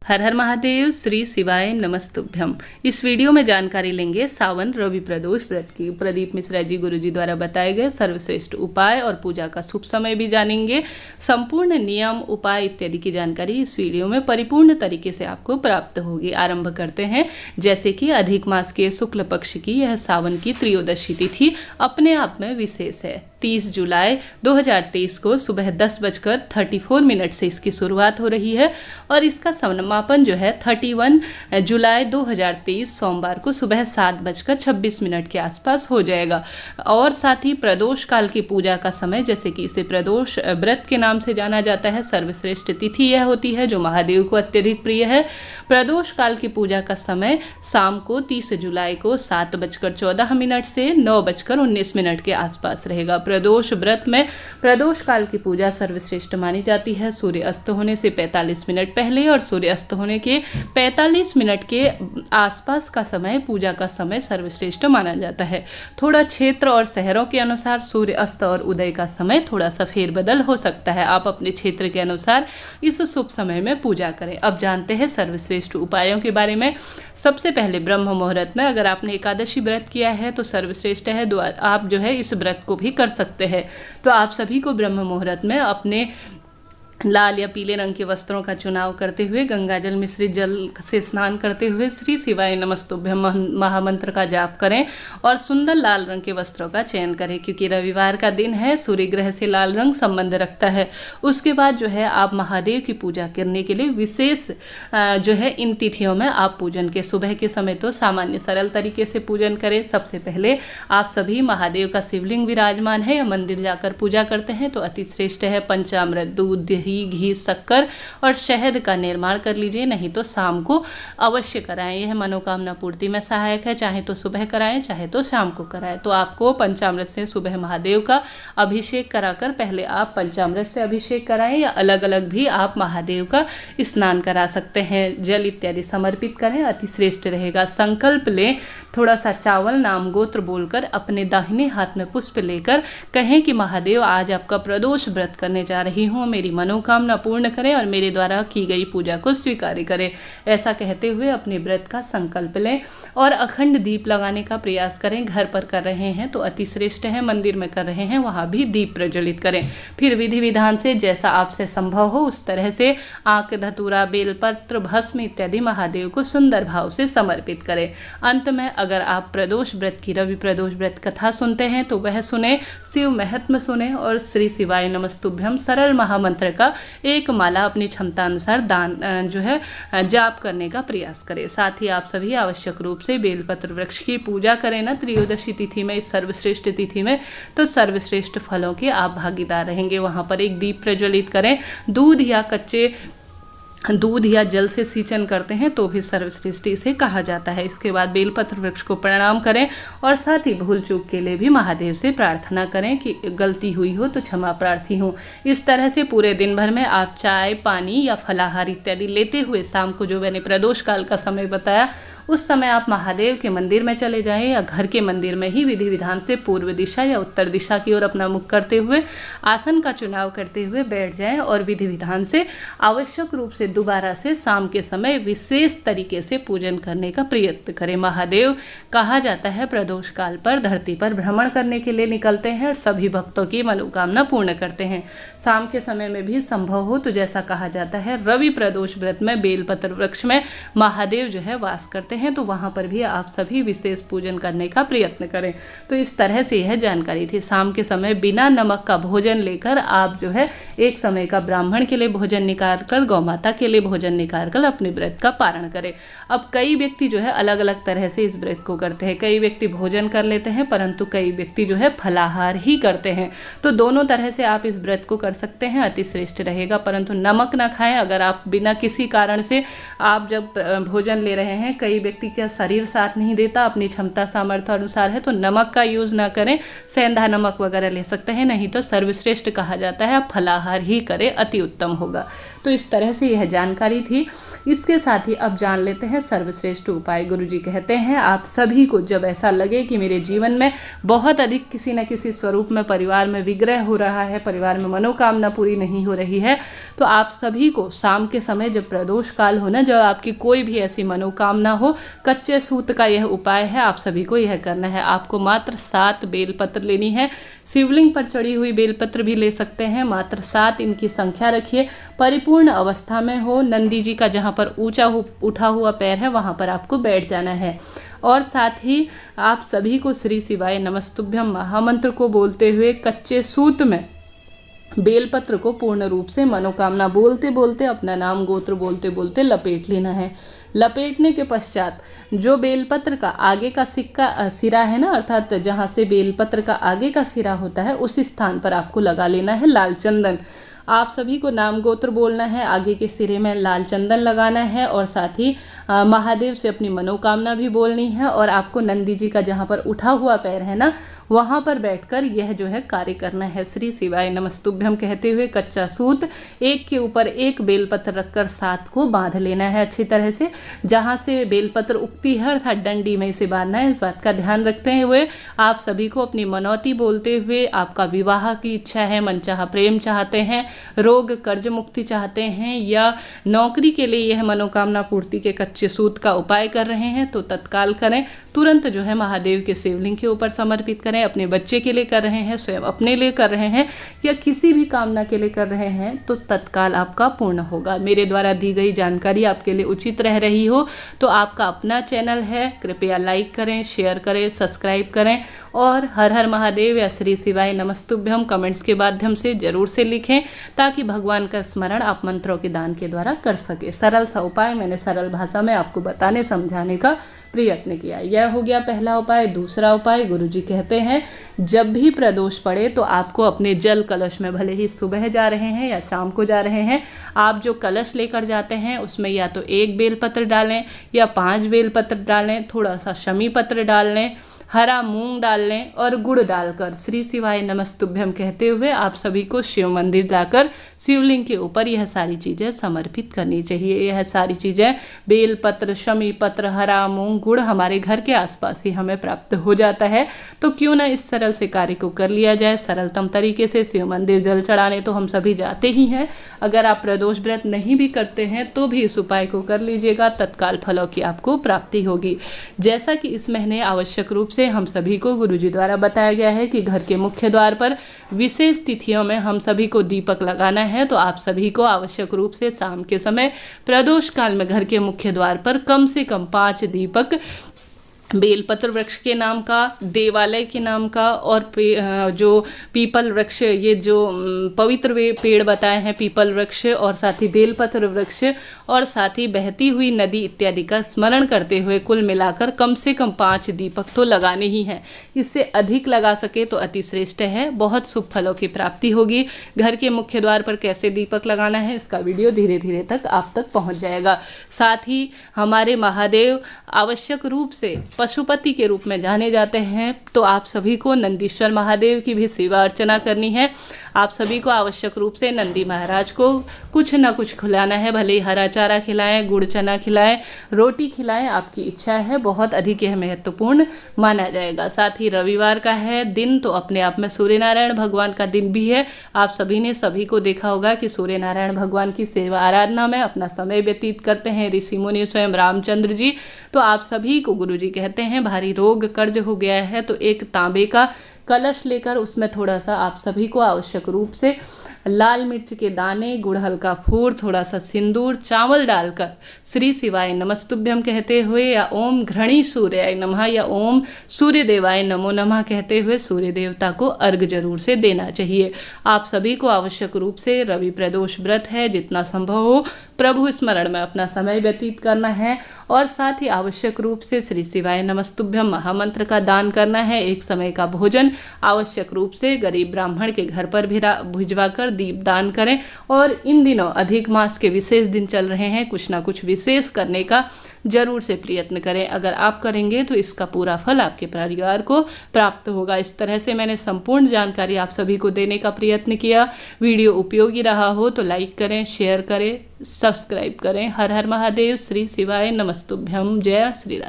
हर हर महादेव, श्री शिवाय नमस्तुभ्यम। इस वीडियो में जानकारी लेंगे सावन रवि प्रदोष व्रत की। प्रदीप मिश्रा जी गुरुजी द्वारा बताए गए सर्वश्रेष्ठ उपाय और पूजा का शुभ समय भी जानेंगे। संपूर्ण नियम, उपाय इत्यादि की जानकारी इस वीडियो में परिपूर्ण तरीके से आपको प्राप्त होगी। आरंभ करते हैं। जैसे कि अधिक मास के शुक्ल पक्ष की यह सावन की त्रयोदशी तिथि अपने आप में विशेष है। 30 जुलाई 2023 को सुबह 10:34 से इसकी शुरुआत हो रही है और इसका समापन जो है 31 जुलाई 2023 सोमवार को सुबह 7:26 के आसपास हो जाएगा। और साथ ही प्रदोष काल की पूजा का समय, जैसे कि इसे प्रदोष व्रत के नाम से जाना जाता है, सर्वश्रेष्ठ तिथि यह होती है जो महादेव को अत्यधिक प्रिय है। प्रदोष काल की पूजा का समय शाम को 30 जुलाई को 7:14 से 9:19 के आसपास रहेगा। प्रदोष व्रत में प्रदोष काल की पूजा सर्वश्रेष्ठ मानी जाती है। सूर्य अस्त होने से 45 मिनट पहले और सूर्य अस्त होने के 45 मिनट के आसपास का समय पूजा का समय सर्वश्रेष्ठ माना जाता है। थोड़ा क्षेत्र और शहरों के अनुसार सूर्य अस्त और उदय का समय थोड़ा सा फेरबदल हो सकता है। आप अपने क्षेत्र के अनुसार इस शुभ समय में पूजा करें। अब जानते हैं सर्वश्रेष्ठ उपायों के बारे में। सबसे पहले ब्रह्म मुहूर्त में अगर आपने एकादशी व्रत किया है तो सर्वश्रेष्ठ है, आप जो है इस व्रत को भी कर सकते हैं। तो आप सभी को ब्रह्म मुहूर्त में अपने लाल या पीले रंग के वस्त्रों का चुनाव करते हुए गंगाजल मिश्रित जल से स्नान करते हुए श्री शिवाय नमस्तुभ्यम महामंत्र का जाप करें और सुंदर लाल रंग के वस्त्रों का चयन करें, क्योंकि रविवार का दिन है, सूर्य ग्रह से लाल रंग संबंध रखता है। उसके बाद जो है आप महादेव की पूजा करने के लिए विशेष जो है इन तिथियों में आप पूजन के सुबह के समय तो सामान्य सरल तरीके से पूजन करें। सबसे पहले आप सभी महादेव का शिवलिंग विराजमान है या मंदिर जाकर पूजा करते हैं तो अति श्रेष्ठ है। पंचामृत, दूध, घी, शक्कर और शहद का निर्माण कर लीजिए, नहीं तो शाम को अवश्य कराएं। यह मनोकामना पूर्ति में सहायक है। चाहे तो सुबह कराएं, चाहे तो शाम को कराएं। तो आपको पंचामृत से सुबह महादेव का अभिषेक कराकर, पहले आप पंचामृत से अभिषेक कराएं या अलग अलग भी आप महादेव का स्नान करा सकते हैं। जल इत्यादि समर्पित करें, अति श्रेष्ठ रहेगा। संकल्प लें, थोड़ा सा चावल नाम गोत्र बोलकर अपने दाहिने हाथ में पुष्प लेकर कहें कि महादेव आज आपका प्रदोष व्रत करने जा रही हूँ, मेरी मनोकामना पूर्ण करें और मेरे द्वारा की गई पूजा को स्वीकार करें। ऐसा कहते हुए अपने व्रत का संकल्प लें और अखंड दीप लगाने का प्रयास करें। घर पर कर रहे हैं तो अति श्रेष्ठ है, मंदिर में कर रहे हैं वहाँ भी दीप प्रज्वलित करें। फिर विधि विधान से जैसा आपसे संभव हो उस तरह से आंक, धतूरा, बेलपत्र, भस्म इत्यादि महादेव को सुंदर भाव से समर्पित करें। अंत में अगर आप प्रदोष व्रत की रवि प्रदोष व्रत कथा सुनते हैं तो वह सुने, शिव महत्म सुने और श्री शिवाय नमस्तुभ्यम सरल महामंत्र का एक माला अपनी क्षमता अनुसार दान जो है जाप करने का प्रयास करें। साथ ही आप सभी आवश्यक रूप से बेलपत्र वृक्ष की पूजा करें ना त्रयोदशी तिथि में, इस सर्वश्रेष्ठ तिथि में, तो सर्वश्रेष्ठ फलों के आप भागीदार रहेंगे। वहाँ पर एक दीप प्रज्वलित करें। दूध या जल से सिंचन करते हैं तो भी सर्वश्रेष्ठ इसे कहा जाता है। इसके बाद बेलपत्र वृक्ष को प्रणाम करें और साथ ही भूल चूक के लिए भी महादेव से प्रार्थना करें कि गलती हुई हो तो क्षमा प्रार्थी हूँ। इस तरह से पूरे दिन भर में आप चाय, पानी या फलाहार इत्यादि लेते हुए शाम को जो मैंने प्रदोष काल का समय बताया उस समय आप महादेव के मंदिर में चले जाएं या घर के मंदिर में ही विधि विधान से पूर्व दिशा या उत्तर दिशा की ओर अपना मुख करते हुए आसन का चुनाव करते हुए बैठ जाएं और विधि विधान से आवश्यक रूप से दोबारा से शाम के समय विशेष तरीके से पूजन करने का प्रयत्न करें। महादेव कहा जाता है प्रदोष काल पर धरती पर भ्रमण करने के लिए निकलते हैं और सभी भक्तों की मनोकामना पूर्ण करते हैं। शाम के समय में भी संभव हो तो जैसा कहा जाता है रवि प्रदोष व्रत में बेलपत्र वृक्ष में महादेव जो है वास करते हैं, तो वहाँ पर भी आप सभी विशेष पूजन करने का प्रयत्न करें। तो इस तरह से यह जानकारी थी। शाम के समय बिना नमक का भोजन लेकर आप जो है एक समय का ब्राह्मण के लिए भोजन निकाल कर, गौ माता के लिए भोजन निकाल कर अपने व्रत का पारण करें। अब कई व्यक्ति जो है अलग अलग तरह से इस व्रत को करते हैं। कई व्यक्ति भोजन कर लेते हैं परंतु कई व्यक्ति जो है फलाहार ही करते हैं। तो दोनों तरह से आप इस व्रत को कर सकते हैं, अति श्रेष्ठ रहेगा। परंतु नमक ना खाएं। अगर आप बिना किसी कारण से आप जब भोजन ले रहे हैं, कई व्यक्ति का शरीर साथ नहीं देता, अपनी क्षमता सामर्थ्य अनुसार है, तो नमक का यूज ना करें। सेंधा नमक वगैरह ले सकते हैं, नहीं तो सर्वश्रेष्ठ कहा जाता है आप फलाहार ही करें, अति उत्तम होगा। तो तो इस तरह से यह जानकारी थी। इसके साथ ही अब जान लेते हैं सर्वश्रेष्ठ उपाय। गुरुजी कहते हैं आप सभी को जब ऐसा लगे कि मेरे जीवन में बहुत अधिक किसी न किसी स्वरूप में परिवार में विग्रह हो रहा है, परिवार में मनोकामना पूरी नहीं हो रही है, तो आप सभी को शाम के समय जब प्रदोष काल हो ना, जब आपकी कोई भी ऐसी मनोकामना हो, कच्चे सूत का यह उपाय है, आप सभी को यह करना है। आपको मात्र 7 बेलपत्र लेनी है। शिवलिंग पर चढ़ी हुई बेलपत्र भी ले सकते हैं, मात्र 7 इनकी संख्या रखिए। परिपूर्ण अवस्था में हो, नंदी जी का जहाँ पर ऊंचा उठा हुआ पैर है वहाँ पर आपको बैठ जाना है। और साथ ही आप सभी को श्री शिवाय नमस्तुभ्यम महामंत्र को बोलते हुए कच्चे सूत में बेलपत्र को पूर्ण रूप से मनोकामना बोलते बोलते, अपना नाम गोत्र बोलते बोलते लपेट लेना है। लपेटने के पश्चात जो बेलपत्र का आगे का सिरा है ना, अर्थात जहाँ से बेलपत्र का आगे का सिरा होता है उस स्थान पर आपको लगा लेना है लाल चंदन। आप सभी को नाम गोत्र बोलना है, आगे के सिरे में लाल चंदन लगाना है और साथ ही महादेव से अपनी मनोकामना भी बोलनी है। और आपको नंदी जी का जहाँ पर उठा हुआ पैर है ना, वहाँ पर बैठकर यह जो है कार्य करना है। श्री शिवाय नमस्तुभ्यम कहते हुए कच्चा सूत एक के ऊपर एक बेलपत्र रखकर 7 को बांध लेना है अच्छी तरह से। जहाँ से बेलपत्र उगती है अर्थात डंडी में इसे बांधना है, इस बात का ध्यान रखते हुए आप सभी को अपनी मनौती बोलते हुए, आपका विवाह की इच्छा है, मनचाहा प्रेम चाहते हैं, रोग कर्ज मुक्ति चाहते हैं या नौकरी के लिए यह मनोकामना पूर्ति के कच्चे सूत का उपाय कर रहे हैं तो तत्काल करें। तुरंत जो है महादेव के शिवलिंग के ऊपर समर्पित करें। अपने बच्चे के लिए कर रहे हैं, स्वयं अपने लिए कर रहे हैं या किसी भी कामना के लिए कर रहे हैं तो तत्काल आपका पूर्ण होगा। मेरे द्वारा दी गई जानकारी आपके लिए उचित रह रही हो तो आपका अपना चैनल है, कृपया लाइक करें, शेयर करें, सब्सक्राइब करें और हर हर महादेव या श्री शिवाय नमस्तुभ्यम कमेंट्स के माध्यम से जरूर से लिखें ताकि भगवान का स्मरण आप मंत्रों के दान के द्वारा कर सके। सरल सा उपाय मैंने सरल भाषा में आपको बताने समझाने का प्रयत्न किया। यह हो गया पहला उपाय। दूसरा उपाय, गुरुजी कहते हैं जब भी प्रदोष पड़े तो आपको अपने जल कलश में, भले ही सुबह जा रहे हैं या शाम को जा रहे हैं, आप जो कलश लेकर जाते हैं उसमें या तो 1 बेलपत्र डालें या 5 बेलपत्र डालें, थोड़ा सा शमी पत्र डाल लें, हरा मूंग डाल लें और गुड़ डालकर श्री शिवाय नमस्तुभ्यम कहते हुए आप सभी को शिव मंदिर जाकर शिवलिंग के ऊपर यह सारी चीज़ें समर्पित करनी चाहिए। यह सारी चीज़ें बेलपत्र, शमी पत्र, हरा मूंग, गुड़ हमारे घर के आसपास ही हमें प्राप्त हो जाता है, तो क्यों ना इस सरल से कार्य को कर लिया जाए सरलतम तरीके से। शिव मंदिर जल चढ़ाने तो हम सभी जाते ही हैं, अगर आप प्रदोष व्रत नहीं भी करते हैं तो भी इस उपाय को कर लीजिएगा, तत्काल फलों की आपको प्राप्ति होगी। जैसा कि इस महीने आवश्यक रूप से हम सभी को गुरुजी द्वारा बताया गया है कि घर के मुख्य द्वार पर विशेष तिथियों में हम सभी को दीपक लगाना है, तो आप सभी को आवश्यक रूप से शाम के समय प्रदोष काल में घर के मुख्य द्वार पर कम से कम 5 दीपक बेलपत्र वृक्ष के नाम का, देवालय के नाम का और जो पीपल वृक्ष, ये जो पवित्र पेड़ बताए हैं पीपल वृक्ष और साथ ही बेलपत्र वृक्ष और साथ ही बहती हुई नदी इत्यादि का स्मरण करते हुए कुल मिलाकर कम से कम 5 दीपक तो लगाने ही हैं। इससे अधिक लगा सके तो अति श्रेष्ठ है, बहुत शुभ फलों की प्राप्ति होगी। घर के मुख्य द्वार पर कैसे दीपक लगाना है इसका वीडियो धीरे धीरे तक आप तक पहुंच जाएगा। साथ ही हमारे महादेव आवश्यक रूप से पशुपति के रूप में जाने जाते हैं, तो आप सभी को नंदीश्वर महादेव की भी सेवा अर्चना करनी है। आप सभी को आवश्यक रूप से नंदी महाराज को कुछ ना कुछ खिलाना है, भले ही हरा चारा खिलाएं, गुड़ चना खिलाएं, रोटी खिलाएं, आपकी इच्छा है, बहुत अधिक यह महत्वपूर्ण माना जाएगा। साथ ही रविवार का है दिन, तो अपने आप में सूर्य नारायण भगवान का दिन भी है। आप सभी ने सभी को देखा होगा कि सूर्य नारायण भगवान की सेवा आराधना में अपना समय व्यतीत करते हैं ऋषि मुनि, स्वयं रामचंद्र जी। तो आप सभी को गुरुजी कहते हैं भारी रोग कर्ज हो गया है तो एक तांबे का कलश लेकर उसमें थोड़ा सा आप सभी को आवश्यक रूप से लाल मिर्च के दाने, गुड़ हल्का फूर, थोड़ा सा सिंदूर, चावल डालकर श्री शिवाय नमस्तुभ्यम कहते हुए या ओम घृणी सूर्याय नमः या ओम सूर्य देवाय नमो नमः कहते हुए सूर्य देवता को अर्घ जरूर से देना चाहिए। आप सभी को आवश्यक रूप से रवि प्रदोष व्रत है, जितना संभव हो प्रभु स्मरण में अपना समय व्यतीत करना है और साथ ही आवश्यक रूप से श्री शिवाय नमस्तुभ्यम महामंत्र का दान करना है। एक समय का भोजन आवश्यक रूप से गरीब ब्राह्मण के घर पर भिजवाकर दीप दान करें। और इन दिनों अधिक मास के विशेष दिन चल रहे हैं, कुछ ना कुछ विशेष करने का जरूर से प्रयत्न करें। अगर आप करेंगे तो इसका पूरा फल आपके परिवार को प्राप्त होगा। इस तरह से मैंने संपूर्ण जानकारी आप सभी को देने का प्रयत्न किया। वीडियो उपयोगी रहा हो तो लाइक करें, शेयर करें, सब्सक्राइब करें। हर हर महादेव। श्री शिवाय नमस्तुभ्यम। जय श्री राधे।